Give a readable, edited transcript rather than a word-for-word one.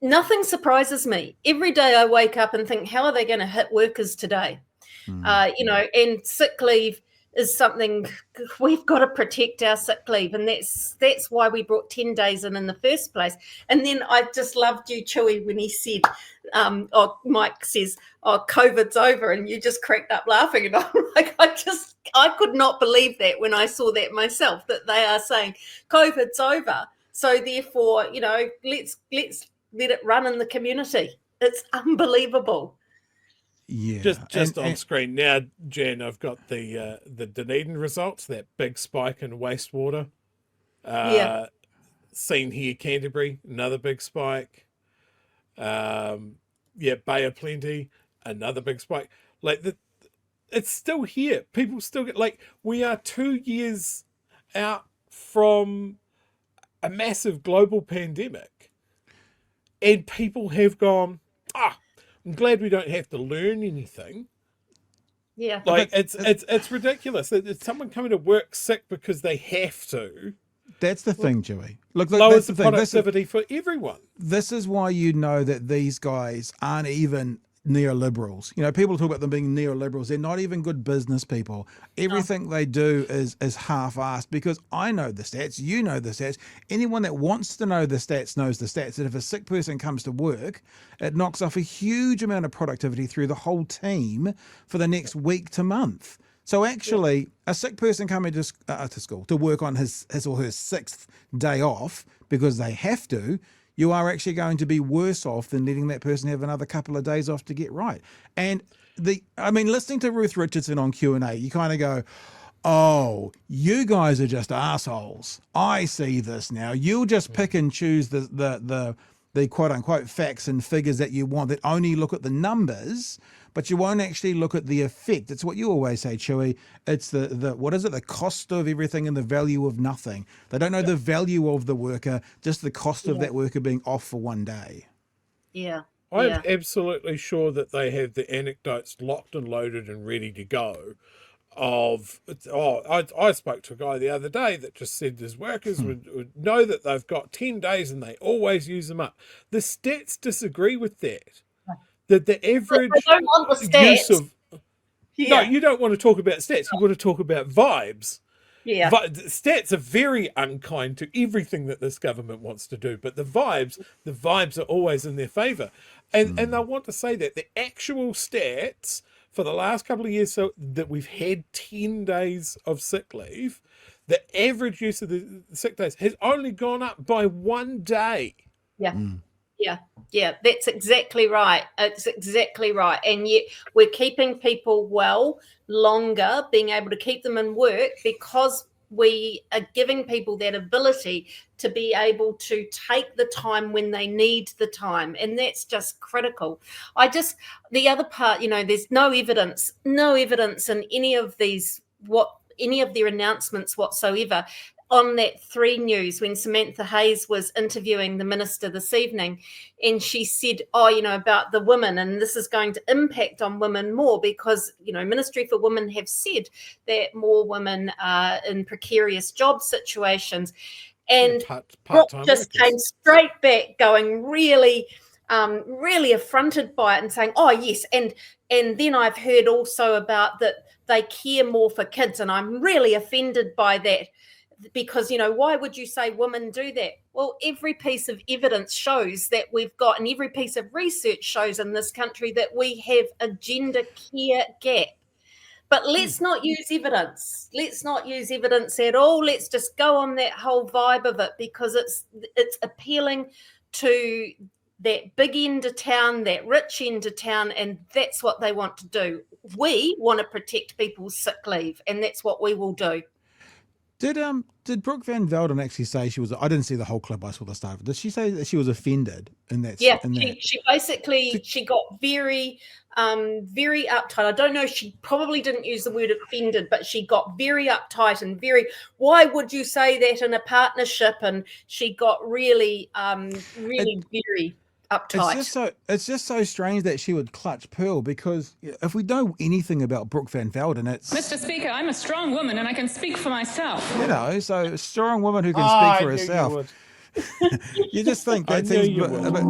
nothing surprises me. Every day I wake up and think, how are they going to hit workers today? And sick leave is something we've got to protect our sick leave, and that's why we brought 10 days in the first place. And then I just loved you, Chewie, when he said, Mike says, COVID's over, and you just cracked up laughing, and I'm like, I could not believe that when I saw that myself, that they are saying COVID's over, so therefore, let's let it run in the community. It's unbelievable. Yeah, just on screen now, Jen. I've got the Dunedin results. That big spike in wastewater. Seen here, Canterbury, another big spike. Bay of Plenty, another big spike. It's still here. People still get we are 2 years out from a massive global pandemic, and people have gone, I'm glad we don't have to learn anything. Yeah. It's ridiculous. It's someone coming to work sick because they have to. That's the thing, Chewie. Look, lowers that's the the thing. productivity for everyone. This is why you know that these guys aren't even neoliberals. People talk about them being neoliberals. They're not even good business people. Everything they do is half-assed, because I know the stats, you know the stats. Anyone that wants to know the stats knows the stats. That if a sick person comes to work, it knocks off a huge amount of productivity through the whole team for the next week to month. So actually, a sick person coming to school to work on his or her 6th day off because they have to, you are actually going to be worse off than letting that person have another couple of days off to get right. And listening to Ruth Richardson on Q&A, you kind of go, oh, you guys are just assholes. I see this now. You'll just pick and choose the quote unquote facts and figures that you want that only look at the numbers, but you won't actually look at the effect. It's what you always say, Chewie. It's what is it? The cost of everything and the value of nothing. They don't know the value of the worker, just the cost of that worker being off for one day. Yeah. I'm absolutely sure that they have the anecdotes locked and loaded and ready to go. I spoke to a guy the other day that just said his workers would know that they've got 10 days and they always use them up. The stats disagree with that. That the average don't want the stats. use of... No, you don't want to talk about stats. You want to talk about vibes. Yeah. Stats are very unkind to everything that this government wants to do, but the vibes are always in their favour. And they want to say that the actual stats for the last couple of years, so that we've had 10 days of sick leave, the average use of the sick days has only gone up by 1 day. Yeah. Yeah, that's exactly right. It's exactly right. And yet we're keeping people well longer, being able to keep them in work because we are giving people that ability to be able to take the time when they need the time. And that's just critical. The other part, there's no evidence in any of their announcements whatsoever. On that 3 News, when Samantha Hayes was interviewing the minister this evening, and she said, about the women, and this is going to impact on women more because, Ministry for Women have said that more women are in precarious job situations. And Brooke just came straight back going really affronted by it and saying, oh, yes. And then I've heard also about that they care more for kids, and I'm really offended by that. Because, why would you say women do that? Well, every piece of evidence shows that we've got, and every piece of research shows in this country that we have a gender care gap. But let's not use evidence. Let's not use evidence at all. Let's just go on that whole vibe of it because it's appealing to that big end of town, that rich end of town, and that's what they want to do. We want to protect people's sick leave, and that's what we will do. Did Brooke Van Velden actually say she was? I didn't see the whole clip. I saw the start of it. Did she say that she was offended in that? Yeah, she basically she got very uptight. I don't know. She probably didn't use the word offended, but she got very uptight and very. Why would you say that in a partnership? And she got really very uptight. It's just so strange that she would clutch Pearl, because if we know anything about Brooke Van Velden, it's Mr. Speaker, I'm a strong woman and I can speak for myself. So a strong woman who can speak for herself. You just think I that knew seems you a would. bit